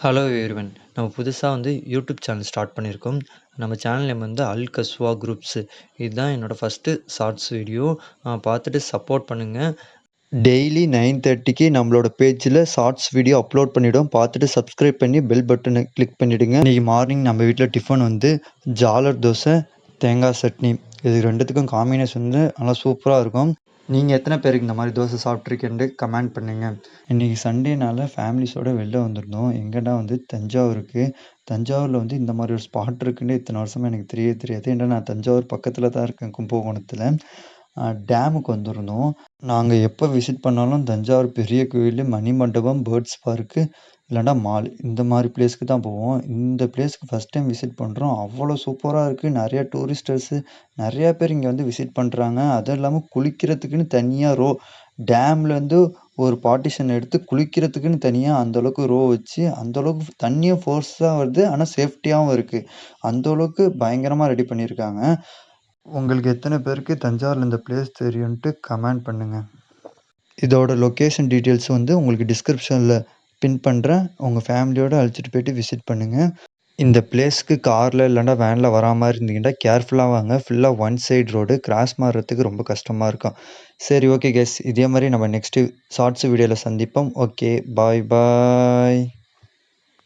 Hello everyone. நம்ம புதுசா YouTube channel start பண்ணியிருக்கோம். நம்ம சேனல் நேம் அல் கஸ்வா குரூப்ஸ். இதுதான் என்னோட ஃபர்ஸ்ட்டு ஷார்ட்ஸ் வீடியோ. பார்த்துட்டு சப்போர்ட் பண்ணுங்க. டெய்லி 9:30க்கு நம்மளோட பேஜில் ஷார்ட்ஸ் வீடியோ அப்லோட் பண்ணிவிடுவோம். பார்த்துட்டு சப்ஸ்கிரைப் பண்ணி பெல் பட்டனை கிளிக் பண்ணிவிடுங்க. இன்றைக்கி மார்னிங் நம்ம வீட்டில் டிஃபன் ஜாலர் தோசை, தேங்காய் சட்னி. இது ரெண்டுத்துக்கும் காம்பினேஷன் நல்லா சூப்பராக இருக்கும். நீங்கள் எத்தனை பேருக்கு இந்த மாதிரி தோசை சாப்பிட்ருக்கேன்ட்டு கமெண்ட் பண்ணுங்கள். இன்றைக்கி சண்டேனால ஃபேமிலிஸோடு வெளில வந்திருந்தோம். எங்கன்னா தஞ்சாவூருக்கு. தஞ்சாவூரில் இந்த மாதிரி ஒரு ஸ்பாட் இருக்குன்னு இத்தனை வருஷமாக எனக்கு தெரியவே தெரியாது. ஏன்னா நான் தஞ்சாவூர் பக்கத்தில் தான் இருக்கேன், கும்பகோணத்தில். டேமுக்கு வந்திருந்தோம். நாங்கள் எப்போ விசிட் பண்ணாலும் தஞ்சாவூர் பெரிய கோயில், மணிமண்டபம், பேர்ட்ஸ் பார்க்கு இல்லைன்னா மால், இந்த மாதிரி பிளேஸ்க்கு தான் போவோம். இந்த பிளேஸ்க்கு ஃபஸ்ட் டைம் விசிட் பண்ணுறோம். அவ்வளோ சூப்பராக இருக்குது. நிறையா டூரிஸ்டர்ஸு நிறையா பேர் இங்கே விசிட் பண்ணுறாங்க. அதுவும் இல்லாமல் குளிக்கிறதுக்குன்னு தனியாக டேம்லேருந்து ஒரு பார்ட்டிஷன் எடுத்து குளிக்கிறதுக்குன்னு தனியாக அந்தளவுக்கு வச்சு அந்தளவுக்கு தண்ணியும் ஃபோர்ஸாக வருது. ஆனால் சேஃப்டியாகவும் இருக்குது. அந்தளவுக்கு பயங்கரமாக ரெடி பண்ணியிருக்காங்க. உங்களுக்கு எத்தனை பேருக்கு தஞ்சாவூரில் இந்த பிளேஸ் தெரியும்ன்ட்டு கமெண்ட் பண்ணுங்கள். இதோட லொக்கேஷன் டீட்டெயில்ஸ் உங்களுக்கு டிஸ்கிரிப்ஷனில் பின் பண்ணுறேன். உங்கள் ஃபேமிலியோடு அழைச்சிட்டு போய்ட்டு விசிட் பண்ணுங்கள். இந்த பிளேஸ்க்கு காரில் இல்லைன்னா வேனில் வரா மாதிரி இருந்தீங்கன்னா கேர்ஃபுல்லாக வாங்க. ஃபுல்லாக ஒன் சைடு ரோடு, கிராஸ் மாறுறதுக்கு ரொம்ப கஷ்டமாக இருக்கும். சரி, ஓகே கைஸ், இதே மாதிரி நம்ம நெக்ஸ்ட்டு ஷார்ட்ஸ் வீடியோவில் சந்திப்போம். ஓகே, பாய் பாய்.